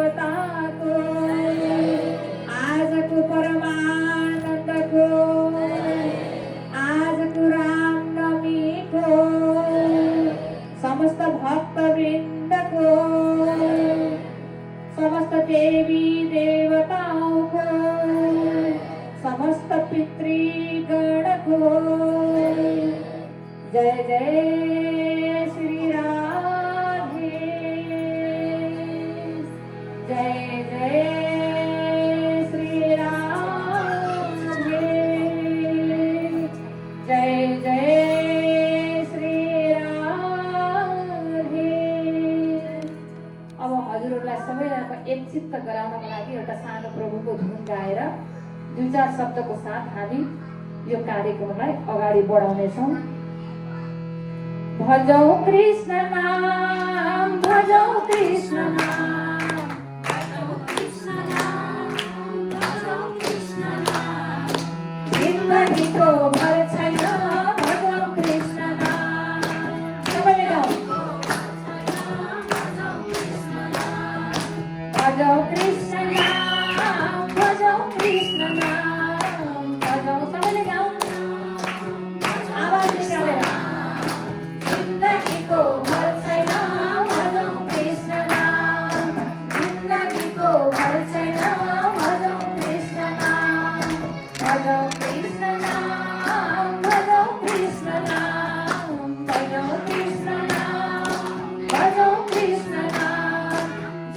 देवताको आजको परमानन्दको आजको रामनवमीको समस्त भक्तवृन्दको समस्त देवी देवताको समस्त पितृगणको जय जय श्री राधे जय जय श्री राधे जय जय श्री राधे। अब हजुरहरूलाई सबैजनाको एकचित्त गराउनको लागि एउटा सानो प्रभुको धुन गाएर 2-4 शब्दको साथ हामी यो कार्यक्रमलाई अगाडि बढाउनेछौँ। भजौ कृष्ण नाम भजौ कृष्ण नाम भजौ कृष्ण नाम भजौ कृष्ण नाम जिन्दगीको भर छैन भजौ कृष्ण नाम सबैले गाउँ भजौ कृष्ण नाम भजौ कृष्ण नाम भजौ सबैले गाउँ आवाज निकालेर जिन्दगीको भर छैन भजौ कृष्ण नाम जिन्दगीको भर छैन भजौ कृष्ण नाम भजौ कृष्ण नाम भजौ कृष्ण नाम भजौ कृष्ण नाम भजौ कृष्ण नाम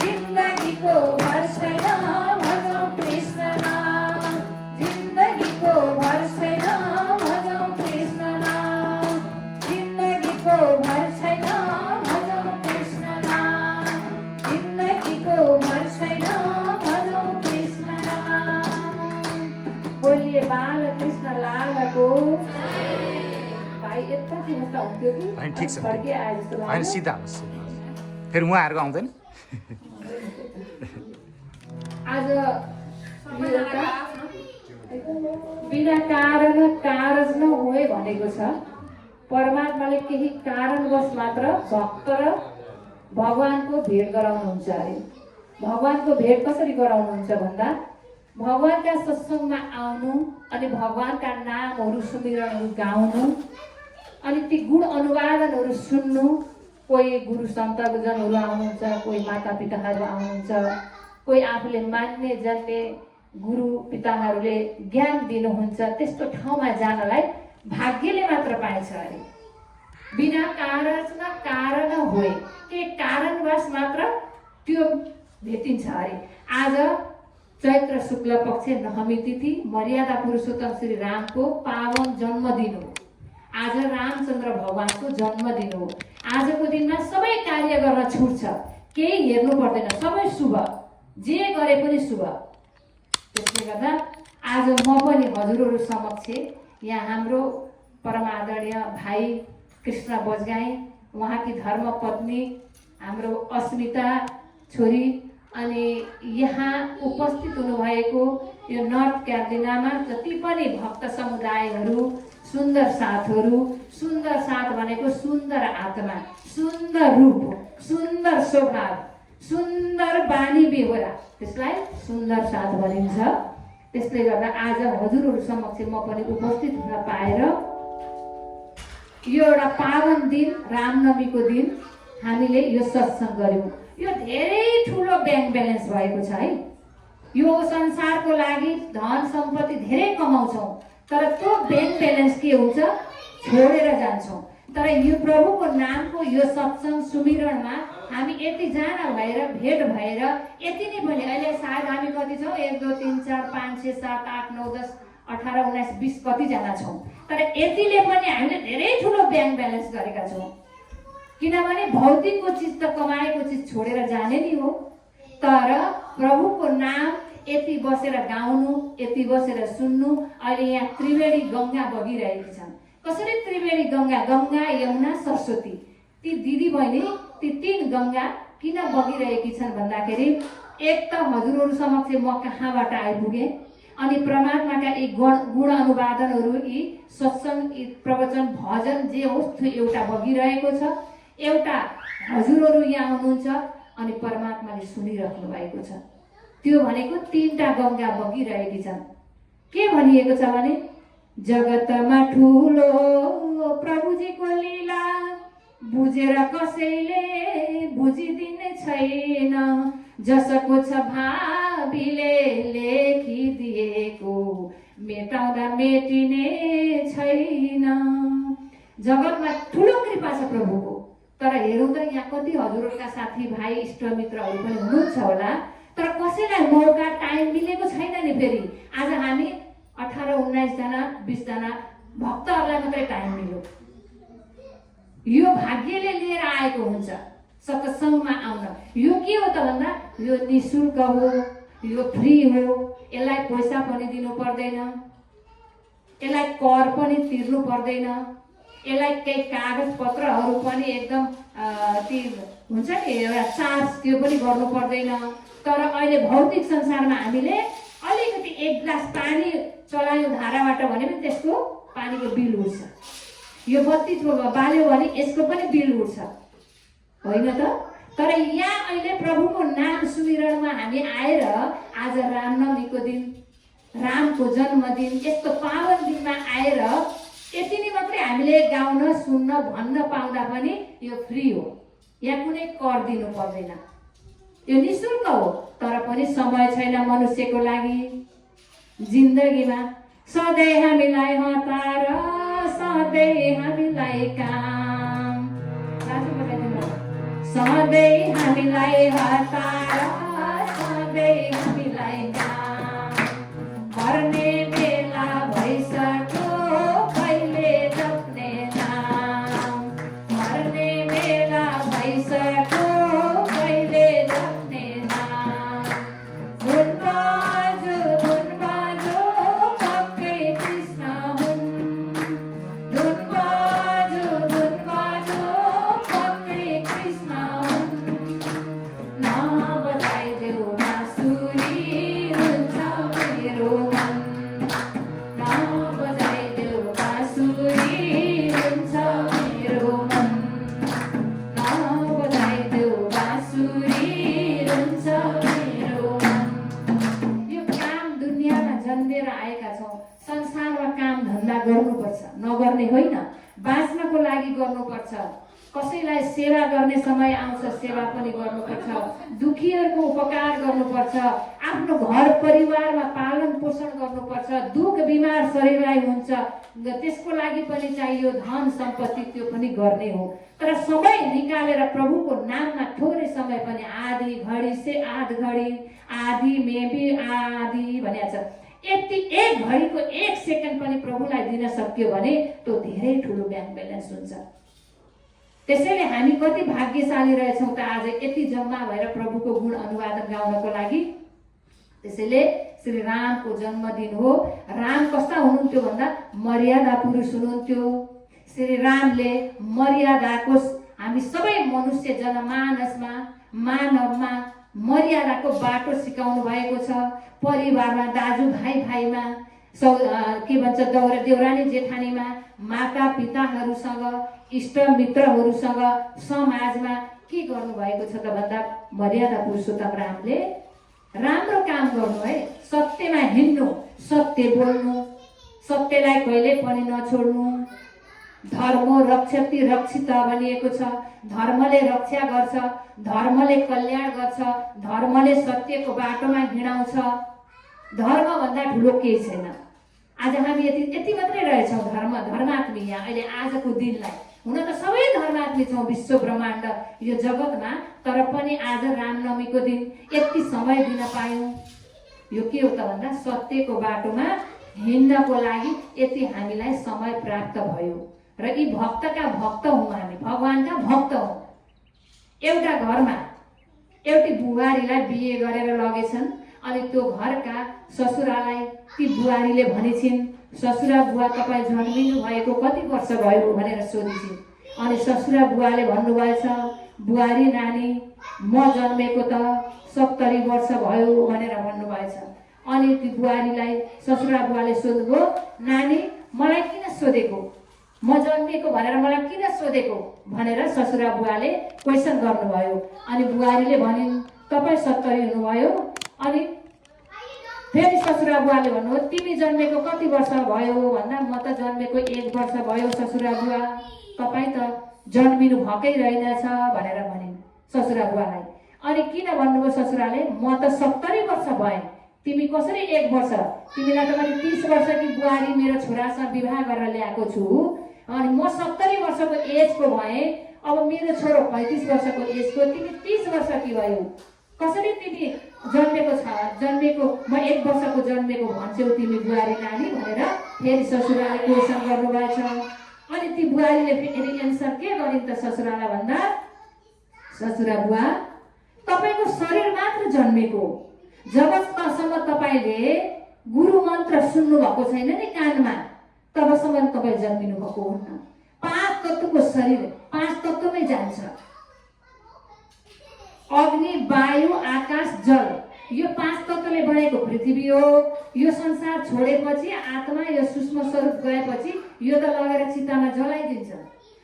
जिन्दगीको भर छैन भजौ कृष्ण नाम जिन्दगीको भर छैन भजौ कृष्ण नाम जिन्दगीको भर छैन भजौ कृष्ण नाम जिन्दगीको भर छैन भजौ कृष्ण नाम। बोलिए बालकृष्ण लालको। भाइ यता चिन्ता हुन्थ्यो कि होइन ठिक छ फर्के आए जस्तो होइन लाग्यो। सिधा होस् फेरि उहाँहरूको आउँदैन आज यो एउटा बिना कारण कारज नहोए भनेको छ। परमात्माले केही कारणवश मात्र भक्त र भगवानको भेट गराउनुहुन्छ अरे। भगवानको भेट कसरी गराउनुहुन्छ भन्दा भगवानका सत्सङ्गमा आउनु अनि भगवानका नामहरू सुमिरणहरू गाउनु अनि ती गुण अनुवादनहरू सुन्नु। कोही गुरु सन्तजनहरू आउनुहुन्छ, कोही माता पिताहरू आउनुहुन्छ, कोही आफूले मान्ने जन्ने गुरु पिताहरूले ज्ञान दिनुहुन्छ। त्यस्तो ठाउँमा जानलाई भाग्यले मात्र पाएछ अरे। बिना कारण होए के कारणवश मात्र त्यो भेटिन्छ अरे। आज चैत्र शुक्ल पक्ष नवमी तिथि मर्यादा पुरुषोत्तम श्री रामको पावन जन्मदिन हो। आज रामचन्द्र भगवानको जन्मदिन हो। आजको दिनमा सबै कार्य गर्न छुट छ, केही हेर्नु पर्दैन, सबै शुभ, जे गरे पनि शुभ। त्यसले गर्दा आज म पनि हजुरहरू समक्ष यहाँ हाम्रो परमादरणीय भाइ कृष्ण बजगाई, उहाँकी धर्मपत्नी हाम्रो अस्मिता छोरी अनि यहाँ उपस्थित हुनुभएको यो नर्थ क्यारोलिनामा जति पनि भक्त समुदायहरू, सुन्दर साथहरू, सुन्दर साथ भनेको सुन्दर आत्मा, सुन्दर रूप, सुन्दर स्वभाव, सुन्दर बानी बेहोरा, त्यसलाई सुन्दर साथ भनिन्छ। त्यसले गर्दा आज हजुरहरू समक्ष म पनि उपस्थित हुन पाएर यो एउटा पावन दिन रामनवमीको दिन हामीले यो सत्सङ्ग गर्यौँ। यो धेरै ठुलो ब्याङ्क ब्यालेन्स भएको छ है। यो संसारको लागि धन सम्पत्ति धेरै कमाउँछौँ तर त्यो ब्याङ्क ब्यालेन्स के हुन्छ, छोडेर जान्छौँ। तर यो प्रभुको नामको यो सत्सङ्ग सुमिरणमा हामी यतिजना भएर भेट भएर यति नै पनि अहिले सायद हामी कति छौँ, 1 2 3 4 5 6 7 8 9 10 18 19 20 कतिजना छौँ। तर यतिले पनि हामीले धेरै ठुलो ब्याङ्क ब्यालेन्स गरेका छौँ। किनभने भौतिकको चिज त कमाएको चिज छोडेर जाने नि हो। तर प्रभुको नाम यति बसेर गाउनु, यति बसेर सुन्नु। अहिले यहाँ त्रिवेणी गङ्गा बगिरहेकी छन्। कसरी त्रिवेणी गङ्गा, गङ्गा यमुना सरस्वती, ती दिदी बहिनी ती 3 गङ्गा किन बगिरहेकी छन् भन्दाखेरि एक त हजुरहरू समक्ष म कहाँबाट आइपुगे अनि परमात्माका यी गुण अनुवादनहरू, यी सत्सङ्ग, यी प्रवचन, भजन जे होस् त्यो एउटा बगिरहेको छ। एउटा हजुरहरू यहाँ हुनुहुन्छ अनि परमात्माले सुनिराख्नु भएको छ। त्यो भनेको 3टा गङ्गा बगिरहेकी छन्। के भनिएको छ भने जगतमा ठुलो प्रभुजीको लीला बुझेर कसैले बुझिदिने छैन, जसको छ भावीले लेखिदिएको मेटाउँदा मेटिने छैन। जगतमा ठुलो कृपा छ प्रभुको। तर हेरौँ त यहाँ कति हजुरहरूका साथीभाइ इष्टमित्रहरू पनि हुनुहुन्छ होला, तर कसैलाई मौका टाइम मिलेको छैन नि। फेरि आज हामी 18-19 जना 20 जना भक्तहरूलाई मात्रै टाइम मिल्यो। यो भाग्यले लिएर आएको हुन्छ सत्सङ्गमा आउन। यो के हो त भन्दा यो निःशुल्क हो, यो फ्री हो। यसलाई पैसा पनि दिनु पर्दैन, यसलाई कर पनि तिर्नु पर्दैन, यसलाई केही कागज पत्रहरू पनि एकदम ती हुन्छ नि एउटा चार्ज त्यो पनि गर्नु पर्दैन। तर अहिले भौतिक संसारमा हामीले अलिकति 1 गिलास पानी चलायौँ धाराबाट भने पनि त्यसको पानीको बिल उठ्छ। यो बत्ती बाल्यो भने यसको पनि बिल उठ्छ, होइन त? तर यहाँ अहिले प्रभुको नाम सुमिरणमा हामी आएर आज रामनवमीको दिन, रामको जन्मदिन, यस्तो पावन दिनमा आएर यति नै मात्रै हामीले गाउन सुन्न भन्न पाउँदा पनि यो फ्री हो। यहाँ कुनै कर दिनु पर्दैन, यो निःशुल्क हो। तर पनि समय छैन मनुष्यको लागि। जिन्दगीमा सधैँ हामीलाई हतार, सधैँ हामीलाई काम, सधैँ हामीलाई हतार, सधैँ हामीलाई काम। मर्ने बेला भइसक्यो कहिले जप्ने नाम, मर्ने बेला भइसक्यो कहिले जप्ने नाम। धुन बाजो पक्कै कृष्ण हुन्, धुन बाजो पक्कै कृष्ण हुन्। नबजाइदेऊ बाँसुरी हुन्छ मेरो मन, नबजाइदेऊ बाँसुरी हुन्छ मेरो मन, नबजाइदेऊ बाँसुरी हुन्छ मेरो मन। यो काम दुनियाँमा जन्मेर आएका छौँ, संसारमा काम धन्दा गर्नुपर्छ, नगर्ने होइन। बाँच्नको लागि गर्नुपर्छ। कसैलाई सेवा गर्ने समय आउँछ, सेवा पनि गर्नुपर्छ। दुखीहरूको उपकार गर्नुपर्छ। आफ्नो घर परिवारमा पालन पोषण गर्नुपर्छ। दुख बिमार शरीरलाई हुन्छ, त्यसको लागि पनि चाहियो धन सम्पत्ति, त्यो पनि गर्ने हो। तर समय निकालेर प्रभुको नाममा थोरै समय पनि आधी घडी से आध घडी, आधी मेबी आधी भनेको छ। यति 1 घडीको 1 सेकेन्ड पनि प्रभुलाई दिन सक्यो भने त्यो धेरै ठुलो ब्याङ्क ब्यालेन्स हुन्छ। त्यसैले हामी कति भाग्यशाली रहेछौँ त आज यति जम्मा भएर प्रभुको गुण अनुवादन गाउनको लागि। त्यसैले श्री रामको जन्मदिन हो। राम कस्ता हुनुहुन्थ्यो भन्दा मर्यादा पुरुष हुनुहुन्थ्यो। श्री रामले मर्यादाको, हामी सबै मनुष्य जनमानसमा, मानवमा मर्यादाको बाटो सिकाउनु भएको छ। परिवारमा दाजुभाइ भाइमा, के भन्छ देउरानी जेठानीमा, माता पिताहरूसँग, इष्टमित्रहरूसँग, समाजमा के गर्नुभएको छ त भन्दा मर्यादा पुरुषोत्तम रामले राम्रो काम गर्नु है। सत्यमा हिँड्नु, सत्य बोल्नु, सत्यलाई कहिले पनि नछोड्नु। धर्म रक्षति रक्षित भनिएको छ। धर्मले रक्षा गर्छ, धर्मले कल्याण गर्छ, धर्मले सत्यको बाटोमा हिँडाउँछ। धर्मभन्दा ठुलो केही छैन। आज हामी यति मात्रै रहेछौँ धर्मात्मी यहाँ अहिले आजको दिनलाई। हुन त सबै धर्मात्मी छौँ विश्व ब्रह्माण्ड यो जगतमा, तर पनि आज रामनवमीको दिन यति समय दिन पायौँ। यो के हो त भन्दा सत्यको बाटोमा हिँड्नको लागि यति हामीलाई समय प्राप्त भयो। र यी भक्तका भक्त हौँ हामी, भगवानका भक्त हौँ। एउटा घरमा एउटी बुहारीलाई बिहे गरेर लगेछन्। अनि त्यो घरका ससुरालाई ती बुहारीले भनेछिन्, ससुरा बुवा तपाईँ जन्मिनु भएको कति वर्ष भयो भनेर सोधिछिन्। अनि ससुरा बुवाले भन्नुभएछ, बुहारी नानी म जन्मेको त 70 वर्ष भयो भनेर भन्नुभएछ। अनि ती बुहारीलाई ससुरा बुवाले सोध्नुभयो, नानी मलाई किन सोधेको? म जन्मिएको भनेर मलाई किन सोधेको भनेर ससुरा बुवाले क्वेसन गर्नुभयो। अनि बुहारीले भनिन् तपाईँ 70 हुनुभयो। अनि फेरि ससुरा बुवाले भन्नुभयो तिमी जन्मेको कति वर्ष भयो भन्दा म त जन्मेको 1 वर्ष भयो ससुरा बुवा, तपाईँ त जन्मिनु भएकै रहेनछ भनेर भनिन् ससुरा बुवालाई। अनि किन भन्नुभयो ससुराले म त 70 वर्ष भएँ, तिमी कसरी 1 वर्ष, तिमीलाई त मैले 30 वर्षकी बुहारी मेरो छोरासँग विवाह गरेर ल्याएको छु, अनि म 70 वर्षको एजको भएँ, अब मेरो छोरो 35 वर्षको एजको, तिमी 30 वर्षकी भयो, कसरी तिमी जन्मेको म 1 वर्षको जन्मेको भन्छौ तिमी बुहारी नानी भनेर फेरि ससुराले क्वेसन गर्नुभएछ। अनि ती बुहारीले फेरि एन्सर के गरिन् त ससुरालाई भन्दा ससुरा बुवा तपाईको शरीर मात्र जन्मेको, जबसम्म तपाईले गुरु मन्त्र सुन्नु भएको छैन नि कानमा तबसम्म तपाईँ जन्मिनु भएको हुन्न। 5 तत्त्वको शरीर 5 तत्त्वमै जान्छ, अग्नि वायु आकाश जल, यो 5 तत्त्वले बनेको पृथ्वी हो। यो संसार छोडेपछि आत्मा यो सूक्ष्म स्वरूप गएपछि यो त लगेर चितामा जलाइदिन्छ,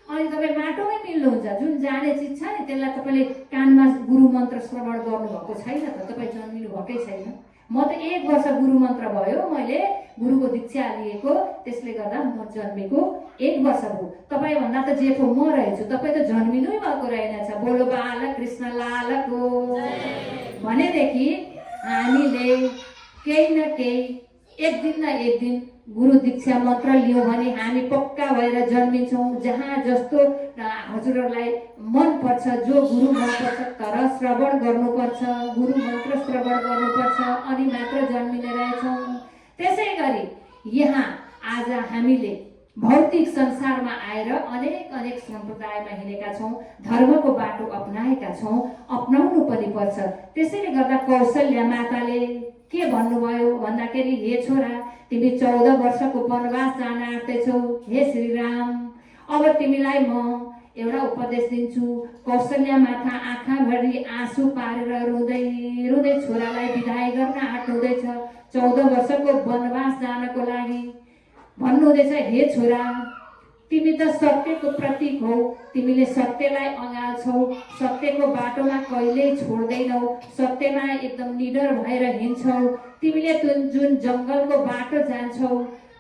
अनि तपाईँ माटोमै मिल्नुहुन्छ। जुन जाने चिज छ नि त्यसलाई तपाईँले कानमा गुरु मन्त्र श्रवण गर्नुभएको छैन त तपाईँ जन्मिनु भएकै छैन। म त 1 वर्ष गुरु मन्त्र भयो, मैले गुरुको दीक्षा लिएको, त्यसले गर्दा म जन्मेको 1 वर्ष भयो। तपाईँभन्दा त जे पो म रहेछु, तपाईँ त जन्मिनै भएको रहेनछ। बोलो बालक कृष्ण लालको भनेदेखि हामीले केही न केही एक दिन न एक दिन गुरु दीक्षा मन्त्र लियौँ भने हामी पक्का भएर जन्मिन्छौँ। जहाँ जस्तो हजुरहरूलाई मन पर्छ, जो गुरु मन पर्छ तर श्रवण गर्नुपर्छ, गुरु मन्त्र श्रवण गर्नुपर्छ, अनि मात्र जन्मिने रहेछौँ। त्यसै गरी यहाँ आज हामीले भौतिक संसारमा आएर अनेक सम्प्रदायमा हिँडेका छौँ, धर्मको बाटो अपनाएका छौँ, अपनाउनु पनि पर्छ। त्यसैले गर्दा कौशल्या माताले के भन्नुभयो भन्दाखेरि हे छोरा तिमी 14 वर्षको वनवास जान आँट्दैछौ, हे श्रीराम अब तिमीलाई म एउटा उपदेश दिन्छु। कौशल्या माता आँखाभरि आँसु पारेर रुँदै रुँदै छोरालाई विदाई गर्न आँट्नुहुँदैछ 14 वर्षको वनवास जानको लागि। भन्नुहुँदैछ हे छोरा तिमी त सत्यको प्रतीक हौ, तिमीले सत्यलाई अँगाल्छौ, सत्यको बाटोमा कहिल्यै छोड्दैनौ, सत्यमा एकदम निडर भएर हिँड्छौ। तिमीले जुन जङ्गलको बाटो जान्छौ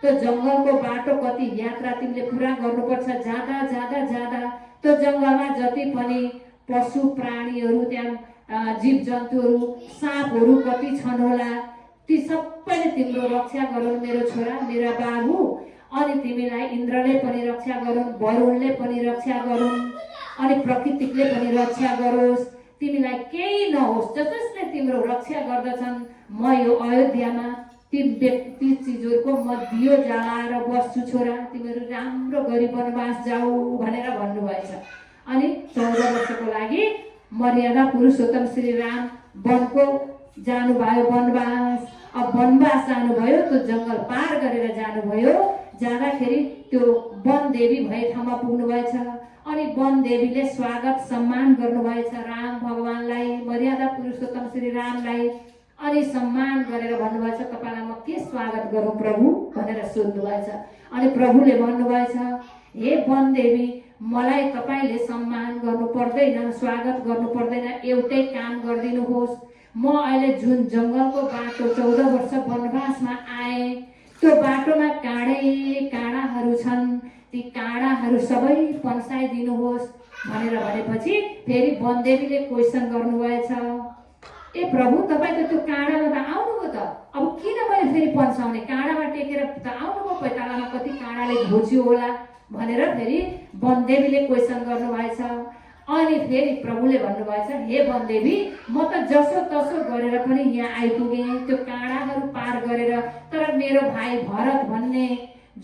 त्यो जङ्गलको बाटो कति यात्रा तिमीले पुरा गर्नुपर्छ। जाँदा जाँदा जाँदा त्यो जङ्गलमा जति पनि पशु प्राणीहरू, त्यहाँ जीव जन्तुहरू, साँपहरू कति छन् होला, ती सबैले तिम्रो रक्षा गरून् मेरो छोरा, मेरा बाबु। अनि तिमीलाई इन्द्रले पनि रक्षा गरून्, वरुणले पनि रक्षा गरून्, अनि प्रकृतिले पनि रक्षा गरोस्, तिमीलाई केही नहोस्। जसले तिम्रो रक्षा गर्दछन् म यो अयोध्यामा ती चिजहरूको म दियो जलाएर बस्छु छोरा, तिमीहरू राम्रो गरी वनवास जाऊ भनेर भन्नुभएछ। अनि 14 वर्षको लागि मर्यादा पुरुषोत्तम श्री राम वनको जानुभयो वनवास। अब वनवास जानुभयो, त्यो जङ्गल पार गरेर जानुभयो। जाँदाखेरि त्यो वन देवी भए ठाउँमा पुग्नुभएछ। अनि वन देवीले स्वागत सम्मान गर्नुभएछ राम भगवानलाई, मर्यादा पुरुषोत्तम श्री रामलाई। अनि सम्मान गरेर भन्नुभएछ तपाईँलाई म के स्वागत गरौँ प्रभु भनेर सोध्नुभएछ। अनि प्रभुले भन्नुभएछ हे वन देवी मलाई तपाईँले सम्मान गर्नु पर्दैन, स्वागत गर्नु पर्दैन, एउटै काम गरिदिनुहोस्। म अहिले जुन जङ्गलको बाटो 14 वर्ष वनवासमा आएँ त्यो बाटोमा काँडाहरू छन्, ती काँडाहरू सबै पन्साइदिनुहोस् भनेर भनेपछि फेरि वनदेवीले क्वेसन गर्नुभएछ ए प्रभु तपाईँ त त्यो काँडामा त आउनुभयो त, अब किन मैले फेरि पन्साउने, काँडामा टेकेर त आउनुभयो, पैतालामा कति काँडाले घोच्यो होला भनेर फेरि वनदेवीले क्वेसन गर्नुभएछ। अनि फेरि प्रभुले भन्नुभएछ हे वनदेवी म त जसो तसो गरेर पनि यहाँ आइपुगेँ त्यो काँडाहरू पार गरेर, तर मेरो भाइ भरत भन्ने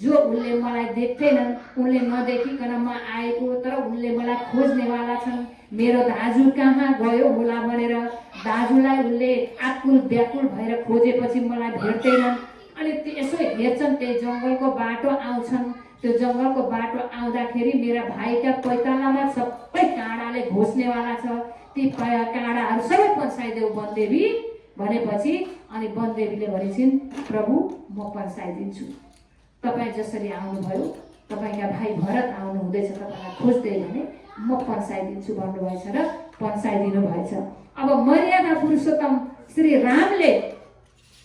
जो उनले मलाई देख्दैनन्, उनले नदेखिकन म आएको, तर उनले मलाई खोज्नेवाला छन्। मेरो दाजु कहाँ गयो होला भनेर दाजुलाई उनले आकुल व्याकुल भएर खोजेपछि मलाई भेट्दैनन्। अनि यसो हेर्छन् त्यही जङ्गलको बाटो आउँछन्, त्यो जङ्गलको बाटो आउँदाखेरि मेरा भाइका पैतालामा सबै काँडाले घोच्नेवाला छ, ती काँडाहरू सबै पन्साइदेऊ वनदेवी भनेपछि अनि वनदेवीले भनेछिन् प्रभु म पन्साइदिन्छु, तपाईँ जसरी आउनुभयो तपाईँका भाइ भरत आउनु हुँदैछ तपाईँलाई खोज्दै भने म पन्साइदिन्छु भन्नुभएछ र पन्साइदिनु भएछ। अब मर्यादा पुरुषोत्तम श्री रामले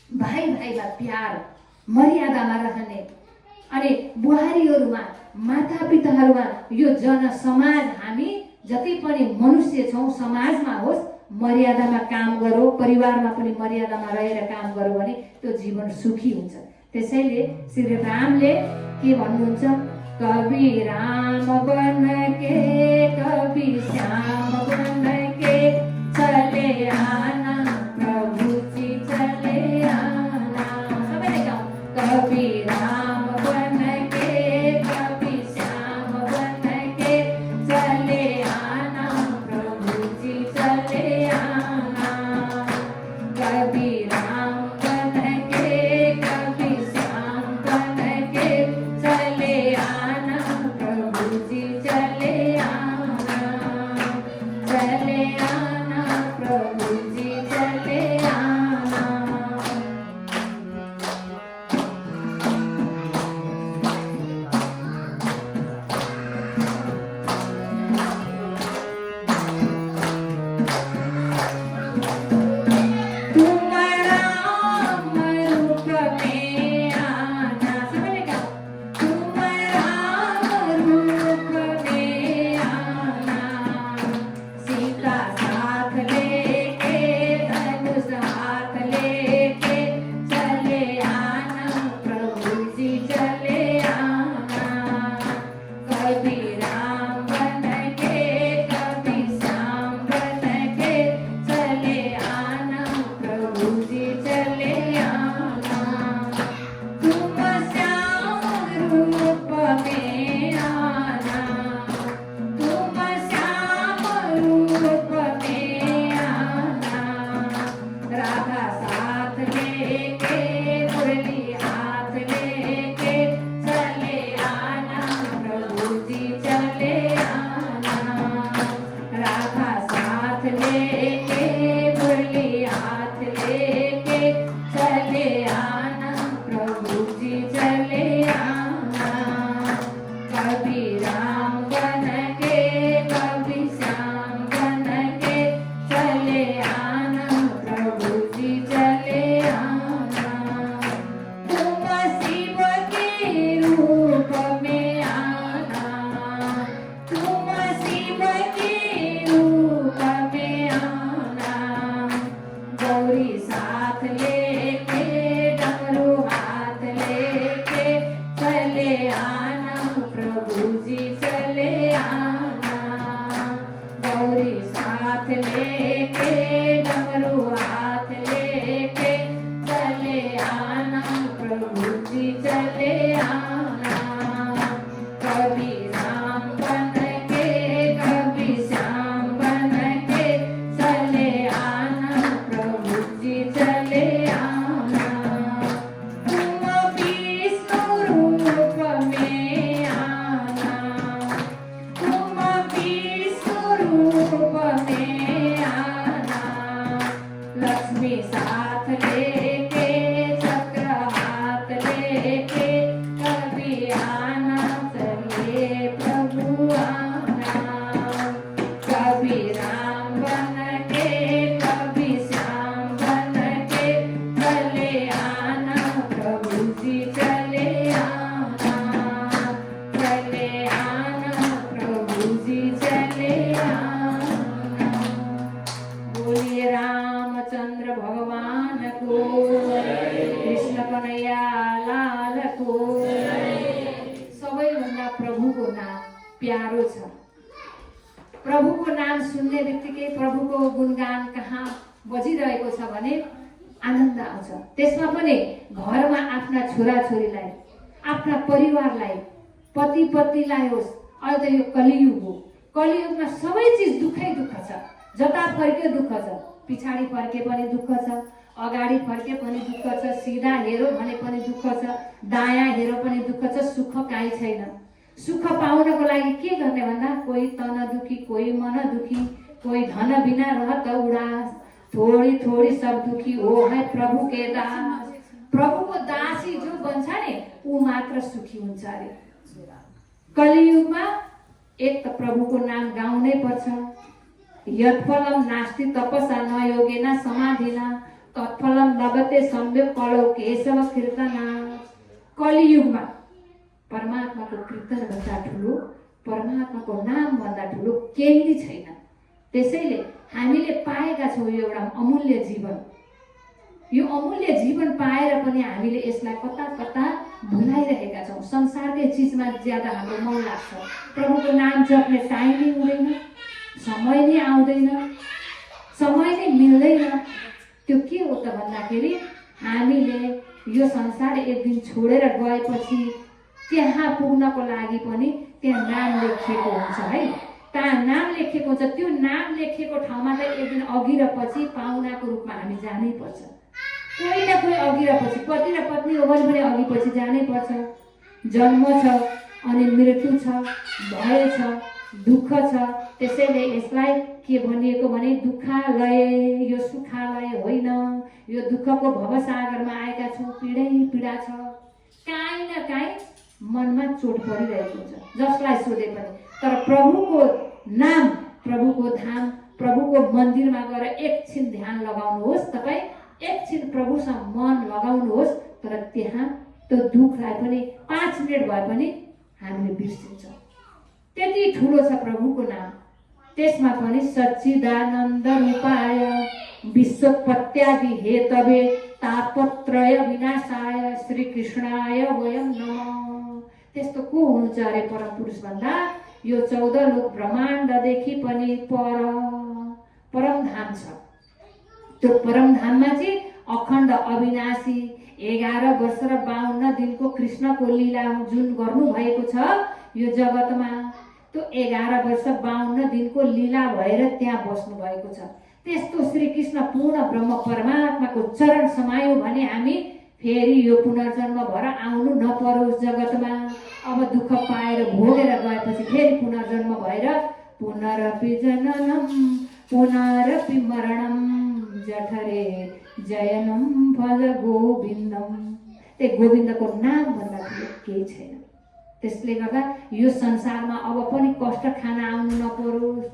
भाइ भाइमा प्यार मर्यादामा रहने अनि बुहारीहरूमा मातापिताहरूमा यो जनसमाज हामी जति पनि मनुष्य छौँ समाजमा होस् मर्यादामा काम गरौँ, परिवारमा पनि मर्यादामा रहेर काम गरौँ भने त्यो जीवन सुखी हुन्छ। त्यसैले श्री रामले के भन्नुहुन्छ, कवि राम बन के कवि श्याम बन के चले आना प्रभु जी चले आना। सबैले गाउँ, कवि राम बन के कवि श्याम बन के चले आना प्रभु जी चले आना। कवि राम बन के कवि श्याम बन के चले आना प्रभु जी चले आना। चले आना प्रभु जी चले आना। तुम राम रूप में आना। सबैले गाउँ, तुम राम रूप में आना। सीता साथ लेके धनुष हाथ लेके चले आना प्रभु जी चले आना। कवि राम बन के कवि श्याम बन के चले आना प्रभु जी चले आना। तुम श्याम रूप में आना। तुम श्याम रूप में आना। राधा साथ लेके मुरली हाथ लेके चले आना प्रभु जी चले आना। राधा साथ लेके मुरली हाथ लेके चले आना प्रभु जी चले आना। कवि राम बन के कवि श्याम बन के चले आना प्रभु जी चले आना। तुम शिव के रूप में आना। तुम शिव के रूप में आना। गौरी साथ लेके डमरू हाथ लेके चले आना प्रभु जी चले आना। गौरी साथ लेके डमरू हाथ लेके चले आना प्रभु जी चले आना। कवि राम बन के कवि श्याम बन के चले आना प्रभु जी चले आना। तुम विष्णु रूप में आना। तुम विष्णु रूप में आना। लक्ष्मी साथ लेके चक्र हाथ लेके कवि आना चले प्रभु आना। कवि राम बन के कवि श्याम बन के चले आना प्रभु जी चले आना। चले आना प्रभु जी चले आना। बोलिए रामचंद्र भगवान को, कृष्ण कन्हैया लाल को। सबैभन्दा प्रभुको नाम प्यारो छ। प्रभुको नाम सुन्ने बित्तिकै प्रभुको गुणगान कहाँ बजिरहेको छ भने आनन्द आउँछ। त्यसमा पनि घरमा आफ्ना छोराछोरीलाई, आफ्ना परिवारलाई, पति पत्नीलाई होस्। अहिले त यो कलियुग हो, कलियुगमा सबै चिज दुःखै दुःख छ। जता फर्के दुःख छ, पछाडि फर्के पनि दुःख छ, अगाडि फर्के पनि दुःख छ, सिधा हेरो भने पनि दुःख छ, दायाँ हेरो पनि दुःख छ। सुख काहीँ छैन। सुख पाउनको लागि के गर्ने भन्दा कोही तन दुखी, कोही मन दुखी, कोही धन बिना रहत उदास, थोड़ी थोड़ी सब दुखी हो है प्रभु के दास। प्रभुको दासी जो बन्छ नि ऊ मात्र सुखी हुन्छ अरे। कलियुगमा एक त प्रभुको नाम गाउनै पर्छ। यत्फलम नास्ति तपसा न योगेन समाधिना तत्फलम लभते सम्यक कलौ केशव कीर्तना। कलियुगमा परमात्माको कीर्तन भन्दा ठुलो, परमात्माको नाम भन्दा ठुलो केही छैन। त्यसैले हामीले पाएका छौँ एउटा अमूल्य जीवन। यो अमूल्य जीवन पाएर पनि हामीले यसलाई कता कता भुलाइरहेका छौँ। संसारकै चिजमा ज्यादा हाम्रो मन लाग्छ। प्रभुको नाम जप्ने टाइम नै हुँदैन, समय नै आउँदैन, समय नै मिल्दैन। त्यो के हो त भन्दाखेरि हामीले यो संसार एक दिन छोडेर गएपछि त्यहाँ पुग्नको लागि पनि त्यहाँ नाम लेखिएको हुन्छ है। त्यहाँ नाम लेखिएको हुन्छ। त्यो नाम लेखिएको ठाउँमा त एक दिन अघि र पछि पाहुनाको रूपमा हामी जानै पर्छ। कोही न कोही अघि र पछि, पति र पत्नी हो भने पनि अघि पछि जानै पर्छ। जन्म छ अनि मृत्यु छ, भय छ, दुःख छ। त्यसैले यसलाई के भनिएको भने दुःखालय, यो सुखालय होइन। यो दुःखको भवसागरमा आएका छौँ, पीडै पीडा छ। काहीँ न काहीँ मनमा चोट परिरहेको हुन्छ जसलाई सोधे पनि। तर प्रभुको नाम, प्रभुको धाम, प्रभुको मन्दिरमा गएर एकछिन ध्यान लगाउनुहोस्। तपाईँ एकछिन प्रभुसँग मन लगाउनुहोस्। तर त्यहाँ त्यो दुःखलाई पनि 5 मिनट भए पनि हामीले बिर्सिन्छौँ। त्यति ठुलो छ प्रभुको नाम। त्यसमा पनि सच्चिदानन्द रूपाय विश्वोत्पत्त्यादि हेतवे तापत्रय विनाशाय श्री कृष्णाय वयम नमः। त्यस्तो को हुनुहुन्छ अरे परम पुरुष भन्दा यो 14 लोक ब्रह्माण्डदेखि पनि परम धाम छ। त्यो परम धाममा चाहिँ अखण्ड अविनाशी 11 वर्ष र 52 दिनको कृष्णको लीला जुन गर्नु भएको छ यो जगतमा, त्यो 11 वर्ष 52 दिनको लीला भएर त्यहाँ बस्नु भएको छ। त्यस्तो श्री कृष्ण पूर्ण ब्रह्म परमात्माको चरण समायो भने हामी फेरि यो पुनर्जन्म भएर आउनु नपरोस् जगतमा। अब दुःख पाएर भोगेर गएपछि फेरि पुनर्जन्म भएर पुनरपि जननम पुनरपि मरणम जठरे जयनम भज गोविन्दम। त्यही गोविन्दको नाम भन्दा केही छैन। त्यसले गर्दा यो संसारमा अब पनि कष्ट खान आउनु नपरोस्।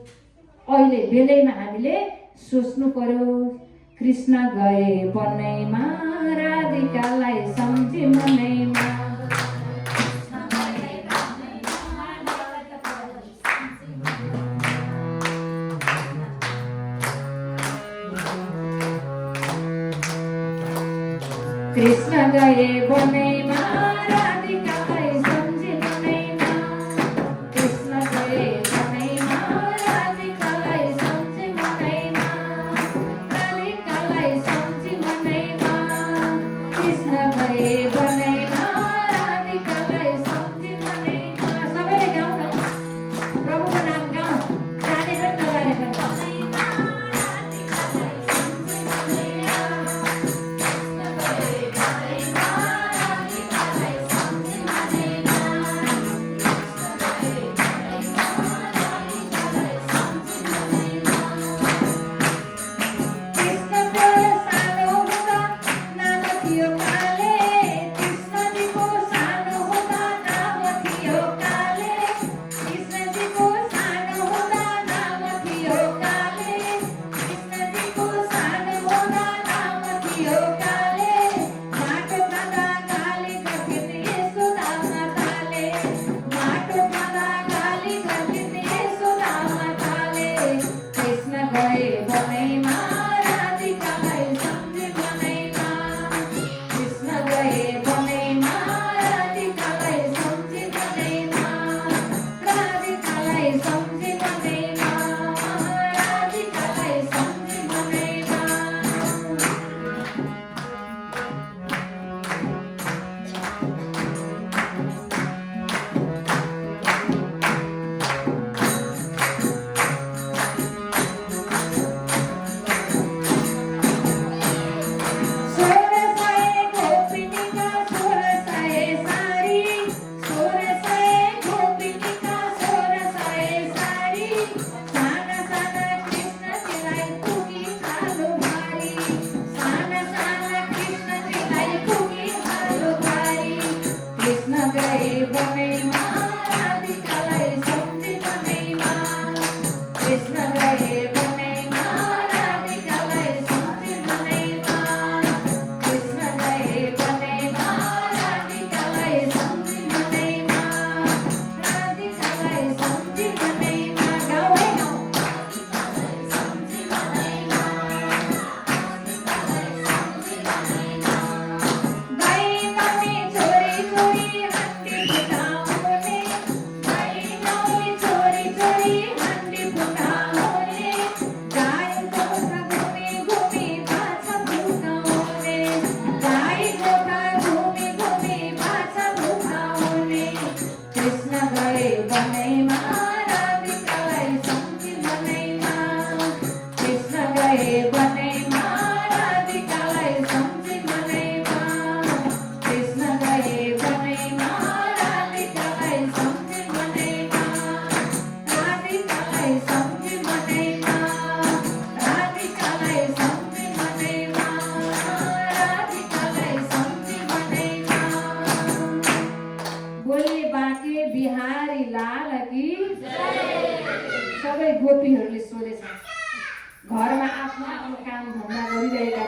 अहिले बेलैमा हामीले सोच्नु पर्यो। कृष्ण गए बनैमा राधिकालाई सम्झे मनैमा। कृष्ण गए बनैमा राधिकालाई सम्झे मनैमा। कृष्ण गए बनैमा राधिकालाई सम्झे मनैमा। राधिकालाई सम्झे मनैमा। कृष्ण गए बनैमा राधिकालाई सम्झे मनैमा। सबैले गाउँ न, प्रभुको नाम गाउँ, जानेको नजानेको। कृष्ण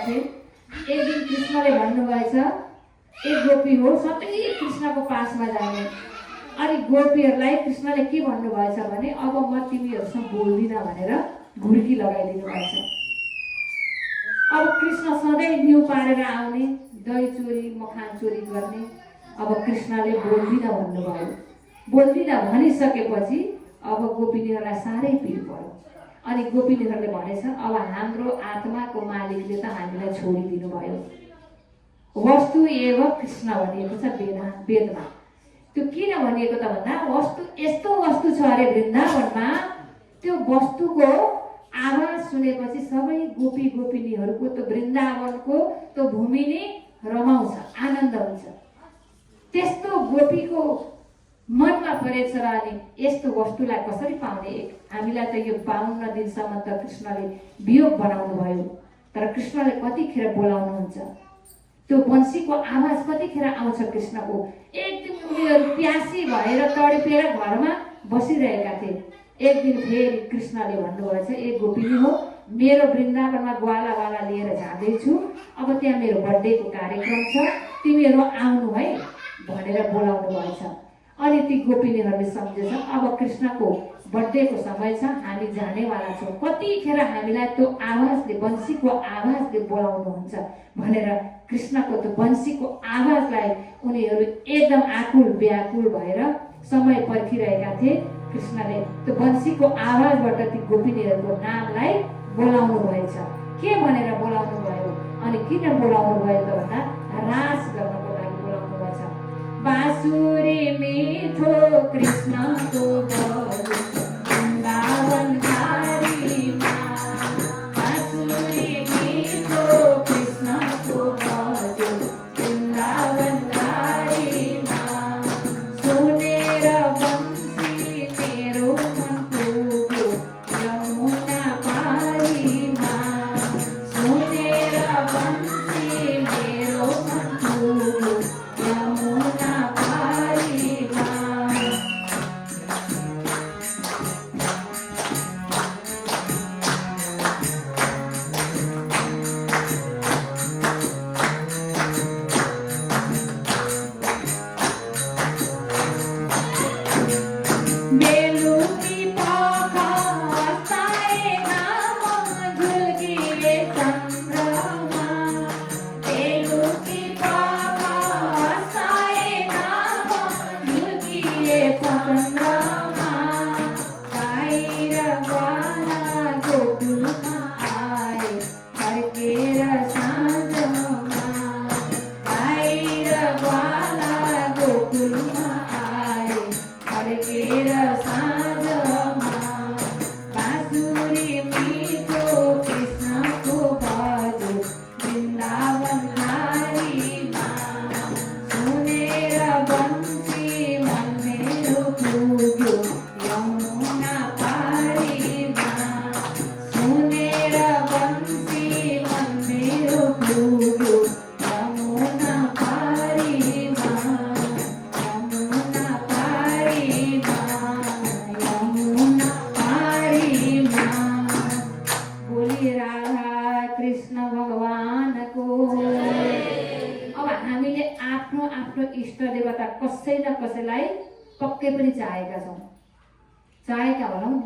थिए। एक दिन कृष्णले भन्नुभएछ, एक गोपी हो सधैँ कृष्णको पासमा जाने। अनि गोपीहरूलाई कृष्णले के भन्नुभएछ भने अब म तिमीहरूसँग बोल्दिनँ भनेर घुर्की लगाइदिनु भएछ। अब कृष्ण सधैँ न्यु पारेर आउने, दही चोरी मखान चोरी गर्ने। अब कृष्णले बोल्दिनँ भन्नुभयो। बोल्दिनँ भनिसकेपछि अब गोपिनीहरूलाई साह्रै पिर पर्यो। अनि गोपिनीहरूले भनेछ अब हाम्रो आत्माको मालिकले त हामीलाई छोडिदिनु भयो। वस्तु एव कृष्ण भनिएको छ वेदमा। त्यो किन भनिएको त भन्दा वस्तु यस्तो वस्तु छ अरे वृन्दावनमा, त्यो वस्तुको आवाज सुनेपछि सबै गोपी गोपिनीहरूको त्यो वृन्दावनको त्यो भूमि नै रमाउँछ, आनन्द हुन्छ। त्यस्तो गोपीको मनमा परेछ र अनि यस्तो वस्तुलाई कसरी पाउने? हामीलाई त यो 52 दिनसम्म त कृष्णले वियोग बनाउनु भयो, तर कृष्णले कतिखेर बोलाउनुहुन्छ? त्यो बन्सीको आवाज कतिखेर आउँछ कृष्णको? एक दिन उनीहरू प्यासी भएर तडपेर घरमा बसिरहेका थिए। एक दिन फेरि कृष्णले भन्नुभएछ, एक गोपिनी हो, मेरो वृन्दावनमा ग्वालावाला लिएर जाँदैछु, अब त्यहाँ मेरो बर्थडेको कार्यक्रम छ, तिमीहरू आउनु है भनेर बोलाउनु भएछ। अनि ती गोपिनीहरूले सम्झेछ अब कृष्णको बर्थडेको समय छ, हामी जानेवाला छौँ, कतिखेर हामीलाई त्यो आवाजले बन्सीको आवाजले बोलाउनुहुन्छ भनेर कृष्णको त्यो बन्सीको आवाजलाई उनीहरू एकदम आकुल व्याकुल भएर समय पर्खिरहेका थिए। कृष्णले त्यो बन्सीको आवाजबाट ती गोपिनीहरूको नामलाई बोलाउनु भएछ। के भनेर बोलाउनु भयो अनि किन बोलाउनु भयो त भन्दा रास गर्नको लागि बोलाउनु भएछ। बाँसुरी मिठो कृष्णको बज्यो वृन्दावनधारीमा, बाँसुरी मिठो कृष्णको बज्यो वृन्दावनधारीमा, सुनेर बन्सी मेरो मन पुग्यो यमुना पारीमा, सुनेर बन्सी मेरो मन पुग्यो यमुना पारीमा। बेलुकी पाखा हँसाएका मन झुल्किए चन्द्रमा, बेलुकी पाखा हँसाएका मन झुल्किए चन्द्रमा, बाहिर ग्वाला गोकुलमा आए फर्केर साँझमा, बाहिर ग्वाला गोकुलमा आए फर्केर साँझमा, बाँसुरी मिठो कृष्णको बज्यो वृन्दावनधारीमा, सुनेर बन्सी मन मेरो पुग्यो यमुना पारीमा, सुनेर बन्सी मन मेरो पुग्यो यमुना पारीमा, यमुना पारीमा, यमुना पारीमा। बोली राधा कृष्ण भगवानको। अब हामीले आफ्नो आफ्नो इष्ट देवता कसै न कसैलाई पक्कै पनि चाहेका छौँ, चाहेका होलाउ नि।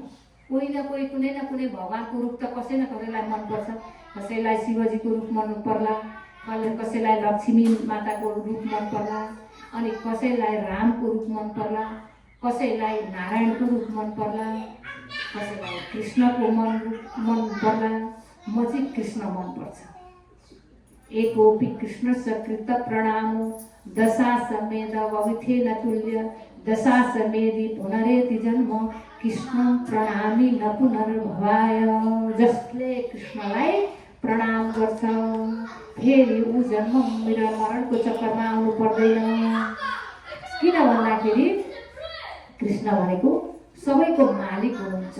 कोही न कोही कुनै न कुनै भगवानको रूप त कसै न कसैलाई मनपर्छ। कसैलाई शिवजीको रूप मन पर्ला, कसैलाई लक्ष्मी माताको रूप मन पर्ला, अनि कसैलाई रामको रूप मन पर्ला, कसैलाई नारायणको रूप मन पर्ला, कसैलाई कृष्णको मन पर्ला। म चाहिँ कृष्ण मन पर्छ। एकोपि कृष्णस्य कृत प्रणामो दशासमेध वविथेन तुल्य, दशासमेधि पुनरेति जन्म कृष्णं प्रणमामि न पुनर्भवाय। जसले कृष्णलाई प्रणाम गर्छ फेरि ऊ जन्म मरणको चक्करमा आउनु पर्दैन। किन भन्दाखेरि कृष्ण भनेको सबैको मालिक हुनुहुन्छ,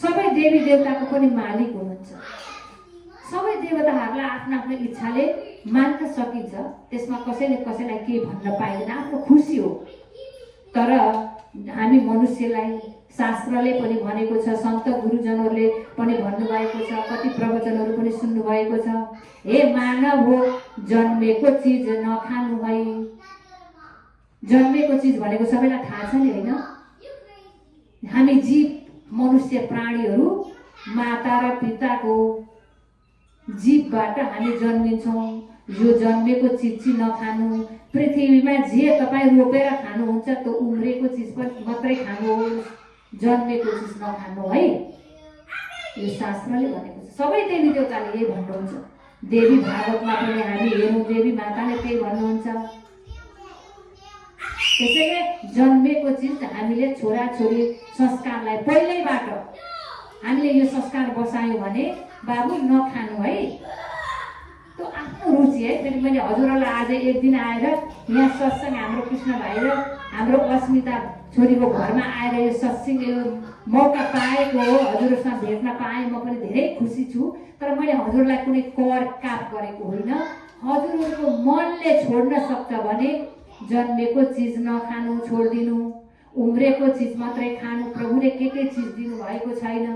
सबै देवी देवताको पनि मालिक हुनुहुन्छ। सबै देवताहरूलाई आफ्नो आफ्नो इच्छाले मान्न सकिन्छ, त्यसमा कसैले कसैलाई केही भन्न पाइँदैन, आफ्नो खुसी हो। तर हामी मनुष्यलाई शास्त्रले पनि भनेको छ, सन्त गुरुजनहरूले पनि भन्नुभएको छ, कति प्रवचनहरू पनि सुन्नुभएको छ, हे मानव हो जन्मेको चिज नखानु है। जन्मेको चिज भनेको सबैलाई थाहा छ नि होइन? हामी जीव मनुष्य प्राणीहरू माता र पिताको जीवबाट हामी जन्मिन्छौँ। यो जन्मेको चिज चाहिँ नखानु। पृथ्वीमा जे तपाईँ रोपेर खानुहुन्छ त्यो उम्रेको चिज पनि मात्रै खानुहोस्, जन्मेको चिज नखानु है। यो शास्त्रले भनेको छ। सबै देवी देवताले यही भन्नुहुन्छ। देवी भागवतमा पनि हामी हेरौँ, देवी माताले त्यही भन्नुहुन्छ। त्यसैले जन्मेको चिज हामीले छोराछोरी संस्कारलाई पहिल्यैबाट हामीले यो संस्कार बसायौँ भने बाबु नखानु है। त्यो आफ्नो रुचि है। फेरि मैले हजुरहरूलाई आज एक दिन आएर यहाँ सत्सङ्ग हाम्रो कृष्ण भाइ र हाम्रो अस्मिता छोरीको घरमा आएर यो सत्सङ्ग यो मौका पाएको हो, हजुरहरूसँग भेट्न पाएँ, म पनि धेरै खुसी छु। तर मैले हजुरलाई कुनै कर काप गरेको होइन। हजुरहरूको मनले छोड्न सक्छ भने जन्मेको चिज नखानु, छोडिदिनु, उम्रेको चिज मात्रै खानु। प्रभुले के चिज दिनुभएको छैन।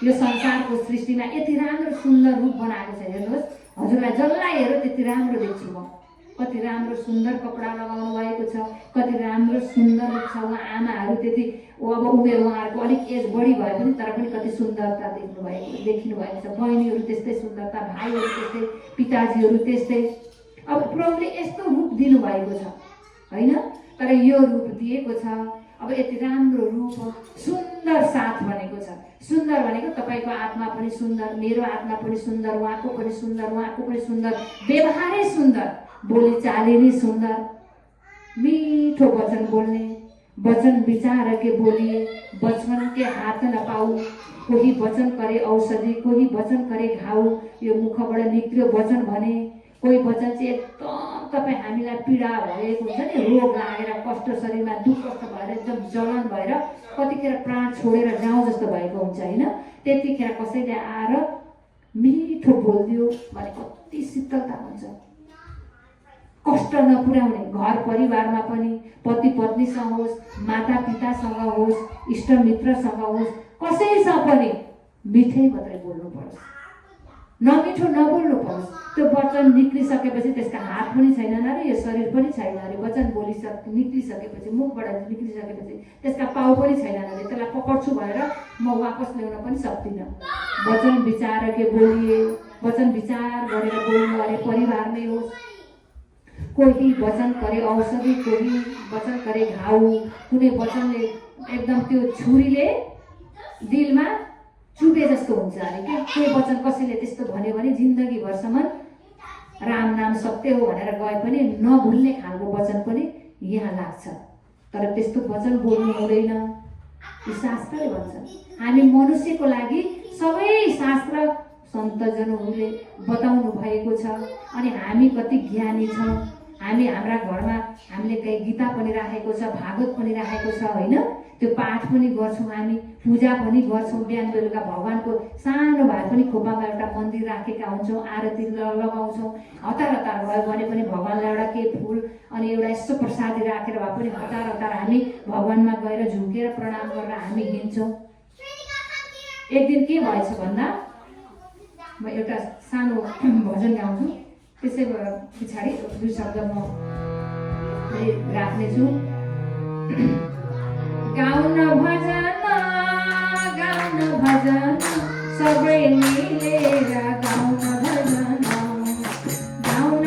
यो संसारको सृष्टिमा यति राम्रो सुन्दर रूप बनाएको छ। हेर्नुहोस्, हजुरलाई जसलाई हेरो त्यति राम्रो देख्छु म। कति राम्रो सुन्दर कपडा लगाउनु भएको छ, कति राम्रो सुन्दर रूप छ। उहाँ आमाहरू त्यति अब उमेर उहाँहरूको अलिक एज बढी भए पनि तर पनि कति सुन्दरता देखिनु भएको छ। बहिनीहरू त्यस्तै सुन्दरता, भाइहरू त्यस्तै, पिताजीहरू त्यस्तै। अब प्रभुले यस्तो रूप दिनुभएको छ होइन? तर यो रूप दिएको छ। अब यति राम्रो रूप, सुन्दर साथ भनेको छ। सुन्दर भनेको तपाईँको आत्मा पनि सुन्दर, मेरो आत्मा पनि सुन्दर, उहाँको पनि सुन्दर, उहाँको पनि सुन्दर, व्यवहारै सुन्दर, बोलीचाली नै सुन्दर, मीठो वचन बोल्ने, वचन विचार के बोलिए, बचपन के हाथ नपाऊ, कोही वचन करे औषधि, कोही वचन करे घाउ। यो मुखबाट निक्लियो वचन भने, कोही वचन चाहिँ एकदम तपाईँ हामीलाई पीडा भएको हुन्छ नि, रोग लागेर कष्ट शरीरमा दुःख कष्ट भएर एकदम जलन भएर कतिखेर प्राण छोडेर जाउँ जस्तो भएको हुन्छ होइन? त्यतिखेर कसैले आएर मिठो बोलिदियो भने कति शीतलता हुन्छ। कष्ट नपुर्याउने, घर परिवारमा पनि पति पत्नीसँग होस्, माता पितासँग होस्, इष्टमित्रसँग होस्, कसैसँग पनि मिठै मात्रै बोल्नु पर्छ, नमिठो नबोल्नु पर्छ। त्यो वचन निक्लिसकेपछि त्यसका हात पनि छैनन् अरे, यो शरीर पनि छैन अरे। वचन निक्लिसकेपछि, मुखबाट निक्लिसकेपछि त्यसका पाउ पनि छैनन् अरे। त्यसलाई पकड्छु भनेर म वापस ल्याउन पनि सक्दिनँ। वचन विचार के बोलिए, वचन विचार गरेर बोल्नु अरे। परिवारमै होस्, कोही वचन करे औषधि, कोही वचन करे घाउ। कुनै वचनले एकदम त्यो छुरीले दिलमा चुबे जस्तो हुन्छ अरे क्या। कोही वचन कसैले त्यस्तो भन्यो भने जिन्दगीभरसम्म राम नाम सत्य हो भनेर गए पनि नभुल्ने खालको वचन पनि यहाँ लाग्छ। तर त्यस्तो वचन बोल्नु हुँदैन, यो शास्त्रले भन्छ। हामी मनुष्यको लागि सबै शास्त्र सन्तजनहरूले बताउनु भएको छ। अनि हामी कति ज्ञानी छौँ। हामी हाम्रा घरमा हामीले कहीँ गीता पनि राखेको छ, भागवत पनि राखेको छ होइन? त्यो पाठ पनि गर्छौँ, हामी पूजा पनि गर्छौँ। बिहान बेलुका भगवान्को सानो भए पनि खोपामा एउटा मन्दिर राखेका हुन्छौँ, आरती लगाउँछौँ। हतार भयो भने पनि भगवान्लाई एउटा के फुल अनि एउटा यस्तो प्रसादी राखेर भए पनि हतार हामी भगवान्मा गएर झुकेर प्रणाम गरेर हामी हिँड्छौँ। एक दिन के भएछ भन्दा म एउटा सानो भजन गाउँछु, त्यसै पछाडि 2 शब्द म राख्नेछु। गाउन भजन सबै मिलेर गाउन भजन, गाउन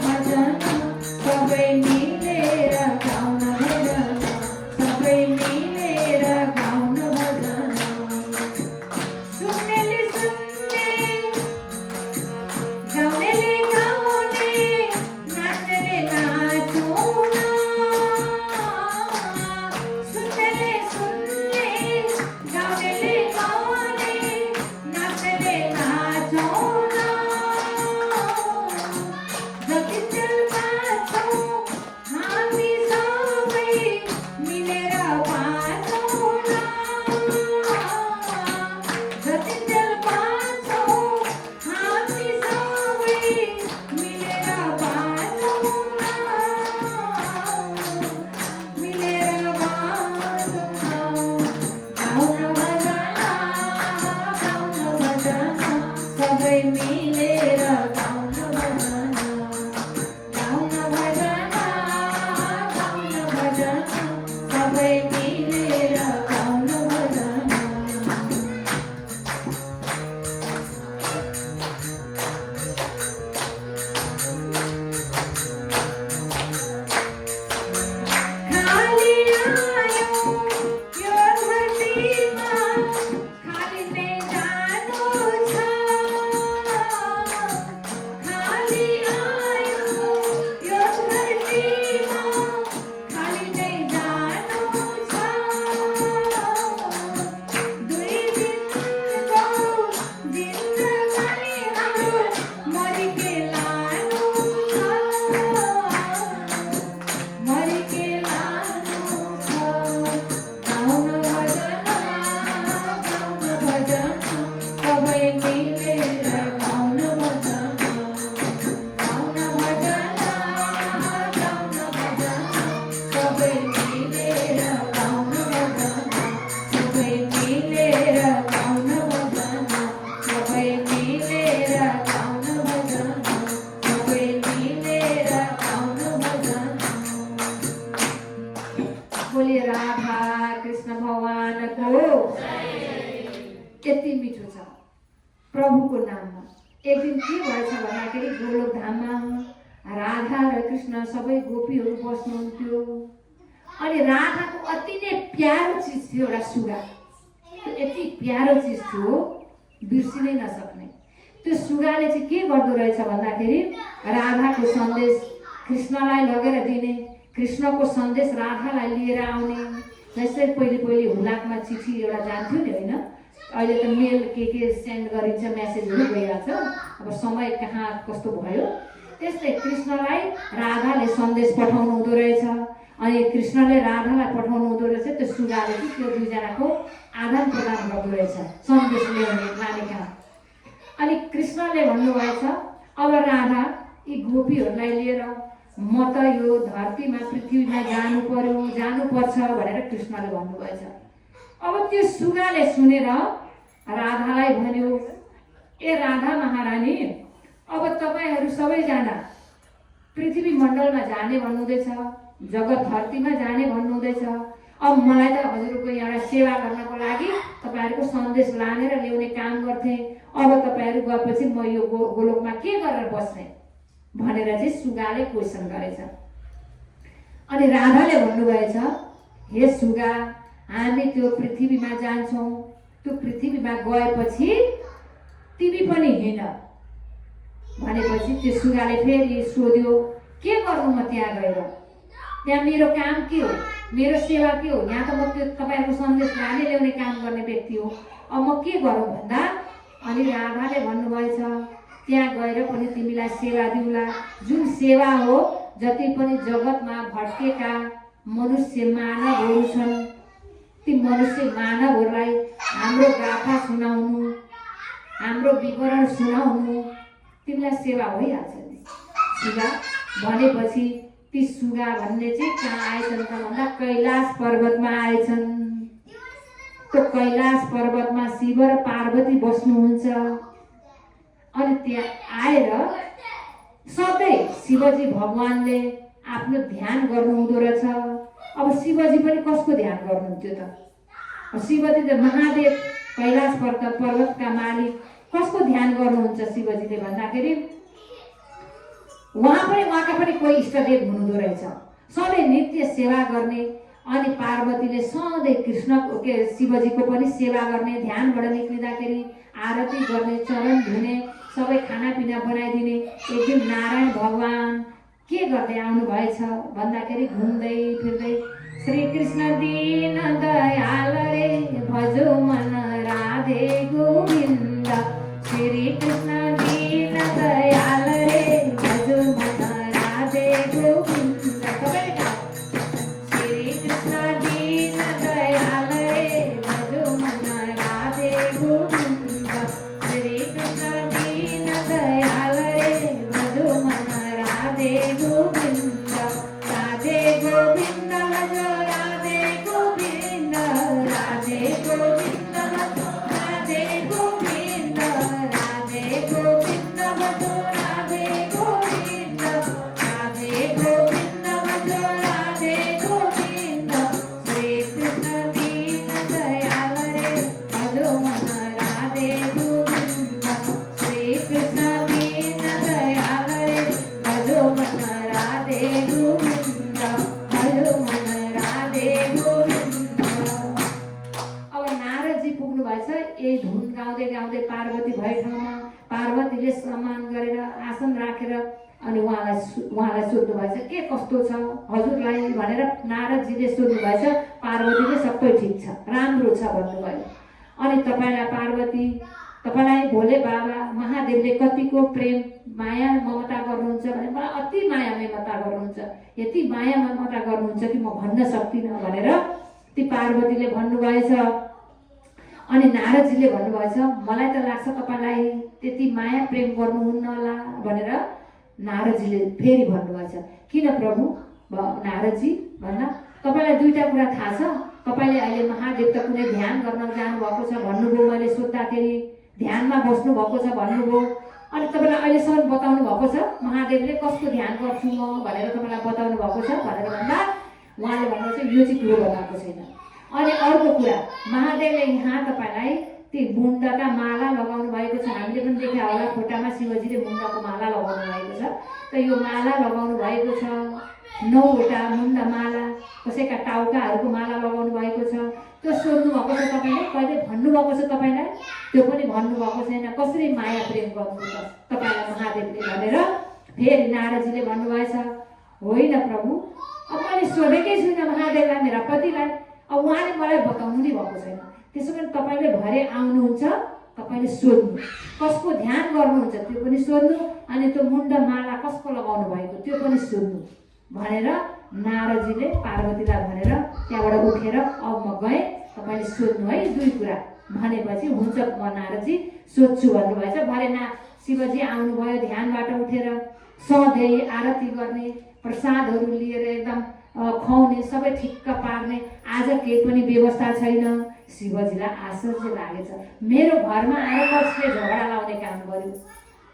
भजन सबै मिलेर गाउन भजन, सबै मिलेर गाउन भजन। सुन्नेले सुन्ने, गाउनेले गाउने, नाच्नेले नाचौँ। मिठो छ प्रभुको नाममा। एक दिन के भएछ भन्दाखेरि गोलोक धाममा राधा र कृष्ण सबै गोपीहरू बस्नुहुन्थ्यो। अनि राधाको अति नै प्यारो चिज थियो एउटा सुगा। यति प्यारो चिज थियो बिर्सिनै नसक्ने। त्यो सुगाले चाहिँ के गर्दो रहेछ भन्दाखेरि राधाको सन्देश कृष्णलाई लगेर दिने, कृष्णको सन्देश राधालाई लिएर आउने। जस्तै पहिले हुलाकमा चिठी एउटा जान्थ्यो नि होइन, अहिले त मेल के सेन्ड गरिन्छ, मेसेजहरू गइरहेछ। अब समय कहाँ कस्तो भयो, त्यस्तै कृष्णलाई राधाले सन्देश पठाउनु हुँदो रहेछ। अनि कृष्णले राधालाई पठाउनु हुँदो रहेछ। त्यो सुगाले चाहिँ त्यो दुईजनाको आदान प्रदान गर्दो रहेछ सन्देश लाने काम। अनि कृष्णले भन्नुभएछ अब राधा यी गोपीहरूलाई लिएर म त यो धरतीमा पृथ्वीमा जानुपर्छ भनेर कृष्णले भन्नुभएछ। अब त्यो सुगाले सुनेर राधालाई भन्यो, ए राधा महारानी, अब तपाईँहरू सबैजना पृथ्वी मण्डलमा जाने भन्नुहुँदैछ, जगत धरतीमा जाने भन्नुहुँदैछ। अब मलाई त हजुरको एउटा सेवा गर्नको लागि तपाईँहरूको सन्देश लाने र ल्याउने काम गर्थे। अब तपाईँहरू गएपछि म यो गोलोकमा के गरेर बस्ने भनेर चाहिँ सुगाले क्वेसन गरेछ। अनि राधाले भन्नुभएछ, हे सुगा, हामी त्यो पृथ्वीमा जान्छौँ, त्यो पृथ्वीमा गएपछि तिमी पनि हिँड भनेपछि त्यो सुगाले फेरि सोध्यो, के गर्नु म त्यहाँ गएर, त्यहाँ मेरो काम के हो, मेरो सेवा के हो, यहाँ त म त्यो तपाईँहरूको सन्देश लाने ल्याउने काम गर्ने व्यक्ति हो, अब म के गरौँ भन्दा अनि राधाले भन्नुभएछ, त्यहाँ गएर पनि तिमीलाई सेवा दिउँला। जुन सेवा हो, जति पनि जगतमा भट्केका मनुष्य मानवहरू छन्, ती मनुष्य मानवहरूलाई हाम्रो गाथा सुनाउनु, हाम्रो विवरण सुनाउनु, तिमीलाई सेवा भइहाल्छ नि सुगा भनेपछि ती सुगा भन्ने चाहिँ कहाँ आएछन् त भन्दा कैलाश पर्वतमा आएछन्। त्यो कैलाश पर्वतमा शिव र पार्वती बस्नुहुन्छ। अनि त्यहाँ आएर सधैँ शिवजी भगवानले आफ्नो ध्यान गर्नुहुँदो रहेछ। अब शिवजी पनि कसको ध्यान गर्नुहुन्थ्यो त? शिवजी त महादेव, कैलाश पर्वतका मालिक, कसको ध्यान गर्नुहुन्छ शिवजीले भन्दाखेरि उहाँका पनि कोही इष्टदेव हुनुहुँदो रहेछ, सधैँ नित्य सेवा गर्ने। अनि पार्वतीले सधैँ कृष्णको शिवजीको पनि सेवा गर्ने, ध्यानबाट निक्लिँदाखेरि आरती गर्ने, चरण धुने, सबै खानापिना बनाइदिने। एक दिन नारायण भगवान के गर्दै आउनु भएछ भन्दाखेरि घुम्दै फिर्दै, श्री कृष्ण दीन दयाल रे भजो मन राधे गोविन्द, श्री कृष्ण दीन दयाल रे भजो मन राधे गोविन्द। श्री कृष्ण दीन दयाल रे भजो मन राधे गोविन्द, श्री कृष्ण दीन दयाल रे भजो मन राधे गोविन्द, राधे गोविन्द भजो राधे गोविन्द, राधे गोविन्द भजो राधे गोविन्द, राधे गोविन्द भजो राधे गोविन्द, राधे गोविन्द भजो राधे गोविन्द, श्री कृष्ण दीन दयाल रे भजो मन राधे गोविन्द, श्री कृष्ण दीन दयाल रे भजो मन राधे गोविन्द, भजो मन राधे गोविन्द। अब नारदजी पुग्नु भएछ। यही धुन गाउँदै गाउँदै पार्वती भए ठाउँमा पार्वतीले सम्मान गरेर आसन राखेर अनि उहाँलाई सोध्नु भएछ, के कस्तो छ हजुरलाई भनेर नारदजीले सोध्नु भएछ। पार्वतीले सबै ठिक छ, राम्रो छ भन्नुभयो। अनि तपाईँलाई भोले बाबा महादेवले कतिको प्रेम माया ममता गर्नुहुन्छ भने मलाई अति माया ममता गर्नुहुन्छ, यति माया ममता गर्नुहुन्छ कि म भन्न सक्दिनँ भनेर ती पार्वतीले भन्नुभएछ। अनि नारदजीले भन्नुभएछ, मलाई त लाग्छ तपाईँलाई त्यति माया प्रेम गर्नुहुन्न होला भनेर नारदजीले फेरि भन्नुभएछ। किन प्रभु नारदजी भन्दा तपाईँलाई दुईटा कुरा थाहा छ, तपाईँले अहिले महादेव त कुनै ध्यान गर्न जानुभएको छ भन्नुभयो, मैले सोद्धाखेरि ध्यानमा बस्नु भएको छ भन्नुभयो। अनि तपाईँलाई अहिलेसम्म बताउनु भएको छ महादेवले कस्तो ध्यान गर्छु म भनेर तपाईँलाई बताउनु भएको छ भनेर भन्दा उहाँले भन्नुहुन्छ यो चाहिँ कुरो बताएको छैन। अनि अर्को कुरा, महादेवले यहाँ तपाईँलाई ती मुण्डका माला लगाउनु भएको छ। हामीले पनि देखे होला खुट्टामा शिवजीले मुण्डको माला लगाउनु भएको छ। त यो माला लगाउनु भएको छ, 9वटा मुण्ड माला, कसैका टाउकाहरूको माला लगाउनु भएको छ। त्यो सोध्नु भएको छ तपाईँले, कहिले भन्नुभएको छ तपाईँलाई? त्यो पनि भन्नुभएको छैन। कसरी माया प्रेम गर्नुहुन्छ तपाईँलाई महादेवले भनेर फेरि नारदजीले भन्नुभएछ, होइन प्रभु, अब मैले सोधेकै छुइनँ महादेवलाई, मेरा पतिलाई, अब उहाँले मलाई बताउनु नै भएको छैन। त्यसो भने तपाईँले भरे आउनुहुन्छ, तपाईँले सोध्नु, कसको ध्यान गर्नुहुन्छ त्यो पनि सोध्नु, अनि त्यो मुण्ड माला कसको लगाउनु भएको त्यो पनि सोध्नु भनेर नारदजीले पार्वतीलाई भनेर त्यहाँबाट उठेर अब म गएँ, तपाईँले सोध्नु है 2 कुरा भनेपछि हुन्छ म नारदजी सोध्छु भन्नुभएछ। भरे शिवजी आउनुभयो ध्यानबाट उठेर, सधैँ आरती गर्ने, प्रसादहरू लिएर एकदम खुवाउने, सबै ठिक्क पार्ने। आज केही पनि व्यवस्था छैन। शिवजीलाई आश्चर्य लागेछ, मेरो घरमा आएर कसले झगडा लाउने काम गर्यो?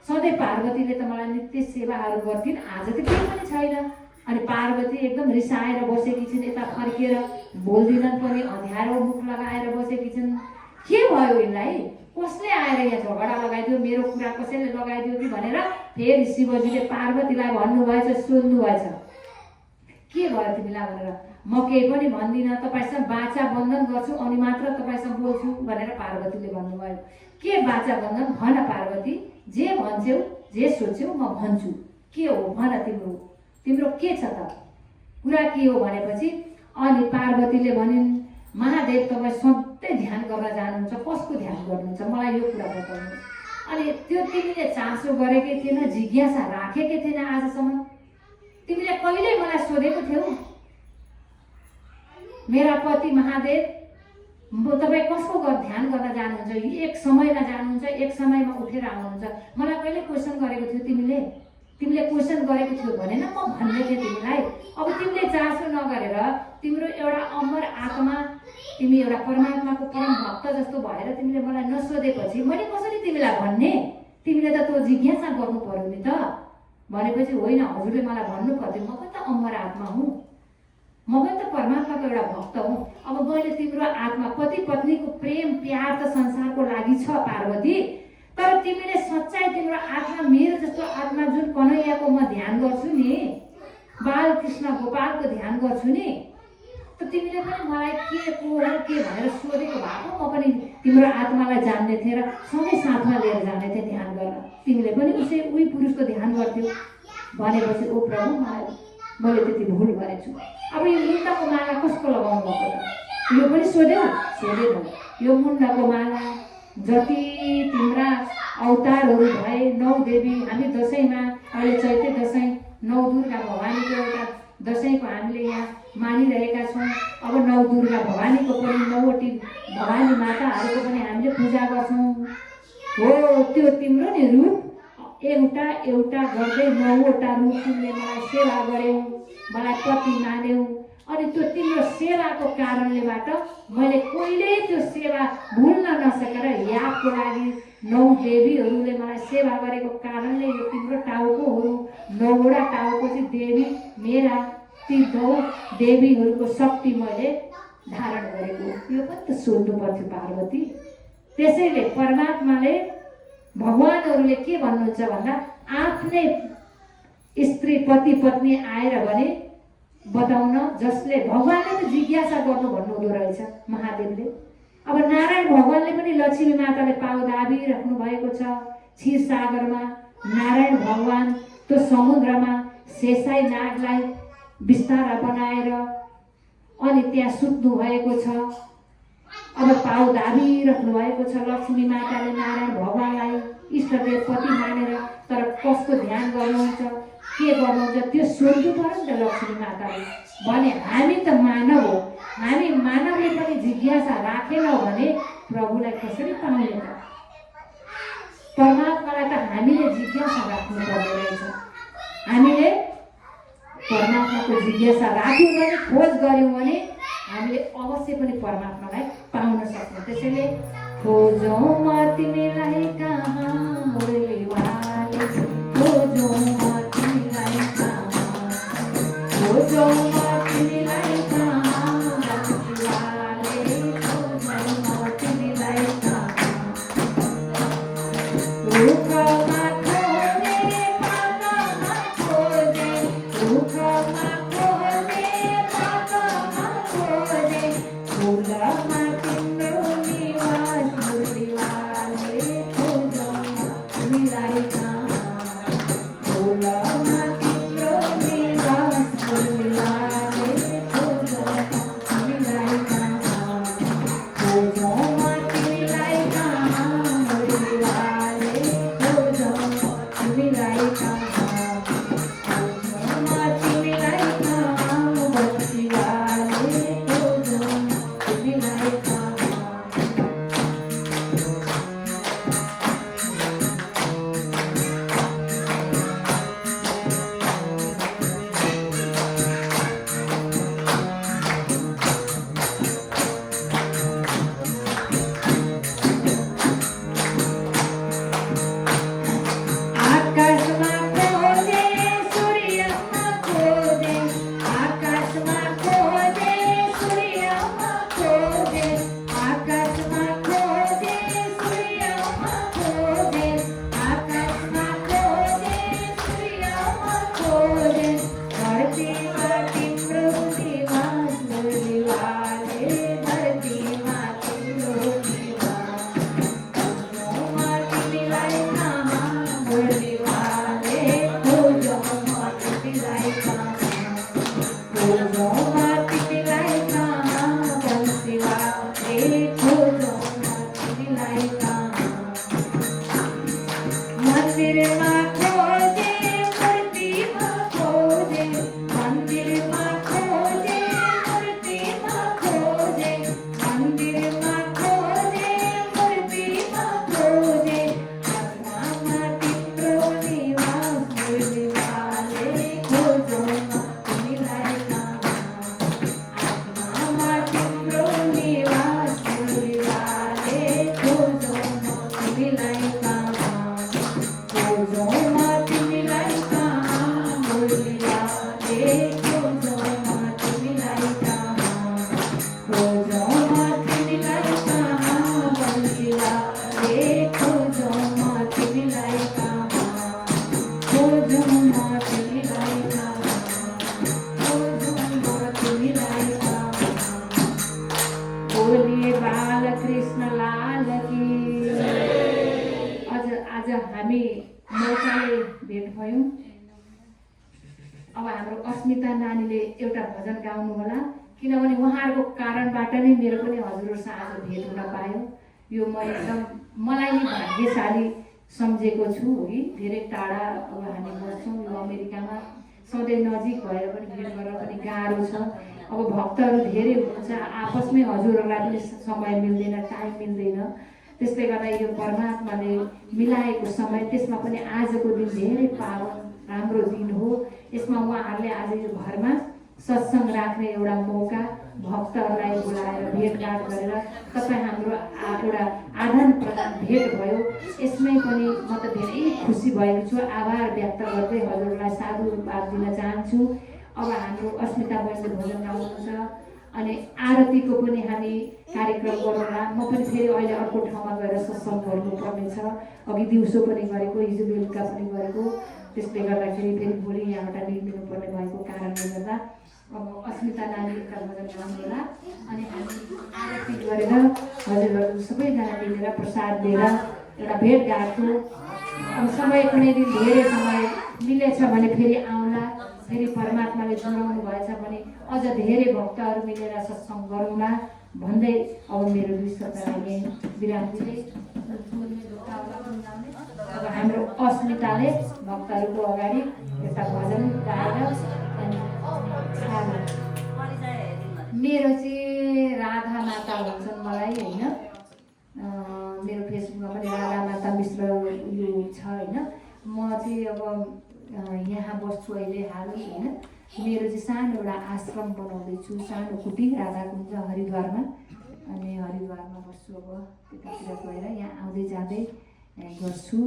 सधैँ पार्वतीले त मलाई नित्य सेवाहरू गर्थिन्, आज त केही पनि छैन। अनि पार्वती एकदम रिसाएर बसेकी छिन्, यता फर्केर बोल्दिनन् पनि, अँध्यारो मुख लगाएर बसेकी छिन्। के भयो यिनलाई? कसले आएर यहाँ झगडा लगाइदियो, मेरो कुरा कसैले लगाइदियो कि भनेर फेरि शिवजीले पार्वतीलाई भन्नुभएछ, सोध्नुभएछ, के भयो तिमीलाई भनेर। म केही पनि भन्दिनँ, तपाईँसँग बाचा बन्धन गर्छु अनि मात्र तपाईँसँग बोल्छु भनेर पार्वतीले भन्नुभयो। के बाचा बन्धन? भन पार्वती, जे भन्छौ जे सोध्छौ म भन्छु, के हो भन, तिम्रो के छ त, कुरा के हो भनेपछि अनि पार्वतीले भनिन्, महादेव तपाईँ सधैँ ध्यान गर्न जानुहुन्छ, कसको ध्यान गर्नुहुन्छ मलाई यो कुरा बताउनु। अनि त्यो तिमीले चासो गरेकै थिएन, जिज्ञासा राखेकै थिएन आजसम्म। तिमीले कहिले मलाई सोधेको थियौ, मेरा पति महादेव तपाईँ कसको ध्यान गर्न जानुहुन्छ? एक समयमा जानुहुन्छ, एक समयमा उठेर आउनुहुन्छ, मलाई कहिले क्वेसन गरेको थियो तिमीले? तिमीले क्वेसन गरेको थियो भने न म भन्ने थिएँ तिमीलाई। अब तिमीले चासो नगरेर तिम्रो एउटा अमर आत्मा, तिमी एउटा परमात्माको परम भक्त जस्तो भएर तिमीले मलाई नसोधेपछि मैले कसरी तिमीलाई भन्ने? तिमीले त त्यो जिज्ञासा गर्नु पर्यो नि त। भनेपछि होइन, हजुरले मलाई भन्नु पर्थ्यो, म पनि त अमर आत्मा हुँ, म पनि त परमात्माको एउटा भक्त हुँ। अब मैले तिम्रो आत्मा, पति पत्नीको प्रेम प्यार त संसारको लागि छ पार्वती, तर तिमीले सच्चाइ तिम्रो आत्मा, मेरो जस्तो आत्मा जुन कन्हैयाको म ध्यान गर्छु नि, बालकृष्ण गोपालको ध्यान गर्छु नि, त तिमीले पनि मलाई के को हो के भनेर सोधेको भएको म पनि तिम्रो आत्मालाई जान्ने थिएँ र सधैँ साथमा लिएर जाने थिएँ ध्यान गर्न। तिमीले पनि उही पुरुषको ध्यान गर्थ्यौ भनेपछि ओ प्रभु मैले त्यति भुल गरेछु। अब यो मुण्डको माला कसको लगाउनु भएको त यो पनि सोध्यौ? सोधेनौ। यो मुण्डको माला जति तिम्रा अवतारहरू भए, 9 देवी, हामी दसैँमा अहिले चैते दसैँ 9 दुर्गा भवानीको एउटा दसैँको हामीले यहाँ मानिरहेका छौँ। अब 9 दुर्गा भवानीको पनि 9वटी भवानी माताहरूको पनि हामीले पूजा गर्छौँ। हो त्यो तिम्रो नि रूप एउटा एउटा गर्दै 9वटा रूप तिमीले मलाई सेवा गर्यौ, मलाई पति मान्यौ। अनि त्यो तिम्रो सेवाको कारणलेबाट मैले कहिले त्यो सेवा भुल्न नसकेर यादको लागि 9 देवीहरूले मलाई सेवा गरेको कारणले यो तिम्रो टाउकोहरू 9वटा टाउको चाहिँ देवी मेरा ती 9 देवीहरूको शक्ति मैले धारण गरेको। यो पनि त सोध्नु पर्थ्यो पार्वती। त्यसैले परमात्माले भगवानहरूले के भन्नुहुन्छ भन्दा आफ्नै स्त्री पति पत्नी आएर भने बताउन, जसले भगवानले त जिज्ञासा गर्नु भन्नुहुँदो रहेछ महादेवले। अब नारायण भगवानले पनि लक्ष्मी माताले पाउ दाबिराख्नु भएको छ। क्षीर सागरमा नारायण भगवान त्यो समुद्रमा शेषाई नागलाई बिस्तारा बनाएर अनि त्यहाँ सुत्नु भएको छ। अब पाउ दाबिराख्नु भएको छ लक्ष्मी माताले नारायण भगवानलाई इष्टदेव पति मानेर। तर कसको ध्यान गर्नुहुन्छ, के गर्नुहुन्छ त्यो सोध्नु पर्यो नि त लक्ष्मी माताले। भने हामी त मानव हो, हामी मानवले पनि जिज्ञासा राखेनौँ भने प्रभुलाई कसरी पाउने त? परमात्मालाई त हामीले जिज्ञासा राख्नु पर्ने रहेछ। हामीले परमात्माको जिज्ञासा राख्यौँ भने, खोज गऱ्यौँ भने हामीले अवश्य पनि परमात्मालाई पाउन सक्छौँ। त्यसैले खोजौँ म तिमीलाई कहाँ मुरलीवाले, खोजौँ म तिमीलाई कहाँ, खोजौँ म तिमीलाई कहाँ मुरलीवाले, खोजौँ म तिमीलाई कहाँ। हामी मौकाले भेट भयौँ। अब हाम्रो अस्मिता नानीले एउटा भजन गाउनु होला, किनभने उहाँहरूको कारणबाट नै मेरो पनि हजुरहरूसँग आज भेट हुन पायो। यो म एकदम मलाई नै भाग्यशाली सम्झेको छु कि धेरै टाढा अब हामी बस्छौँ यो अमेरिकामा, सधैँ नजिक भएर पनि भेट गर्न पनि गाह्रो छ। अब भक्तहरू धेरै हुनुहुन्छ, आपसमै हजुरहरूलाई पनि समय मिल्दैन, टाइम मिल्दैन। त्यसले गर्दा यो परमात्माले मिलाएको समय, त्यसमा पनि आजको दिन धेरै पावन राम्रो दिन हो। यसमा उहाँहरूले आज यो घरमा सत्सङ्ग राख्ने एउटा मौका, भक्तहरूलाई बोलाएर भेटघाट गरेर तपाईँ हाम्रो एउटा आदान प्रदान भेट भयो। यसमै पनि म त धेरै खुसी भएको छु। आभार व्यक्त गर्दै हजुरलाई साधुवाद दिन चाहन्छु। अब हाम्रो अस्मिता बहिनीले भजन गाउनुहुन्छ अनि आरतीको पनि हामी कार्यक्रम गरौँला। म पनि फेरि अहिले अर्को ठाउँमा गएर सत्सङ्ग गर्नुपर्ने छ। अघि दिउँसो पनि गरेको, हिजो बेलुका पनि गरेको, त्यसले गर्दाखेरि फेरि भोलि यहाँबाट निस्किनुपर्ने भएको कारणले गर्दा अब अस्मिता नानी एउटा भजन गाउनु होला अनि हामी आरती गरेर हजुरहरू सबैजना मिलेर प्रसाद दिएर एउटा भेटघाटको अब समय कुनै दिन धेरै समय मिलेछ भने फेरि आउँला, फेरि परमात्माले जोडाउनु भएछ भने अझ धेरै भक्तहरू मिलेर सत्सङ्ग गरौँला भन्दै अब मेरो 2 शब्द अहिले विराम दिँदै अब हाम्रो अस्मिताले भक्तहरूको अगाडि एउटा भजन गाएर मेरो चाहिँ राधा माता भन्छन् मलाई होइन। मेरो फेसबुकमा पनि राधा माता मिश्र यो छ होइन। म चाहिँ अब यहाँ बस्छु अहिले हाल होइन। मेरो चाहिँ सानो एउटा आश्रम बनाउँदैछु, सानो कुटी राधाकुञ्ज हरिद्वारमा। अनि हरिद्वारमा बस्छु, अब त्यतातिर गएर यहाँ आउँदै जाँदै गर्छु।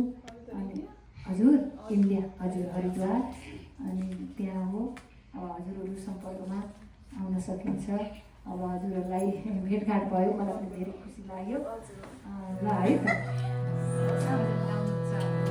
अनि हजुर इन्डिया, हजुर हरिद्वार, अनि त्यहाँ हो। अब हजुरहरू सम्पर्कमा आउन सकिन्छ। अब हजुरहरूलाई भेटघाट भयो, मलाई पनि धेरै खुसी लाग्यो ल है त।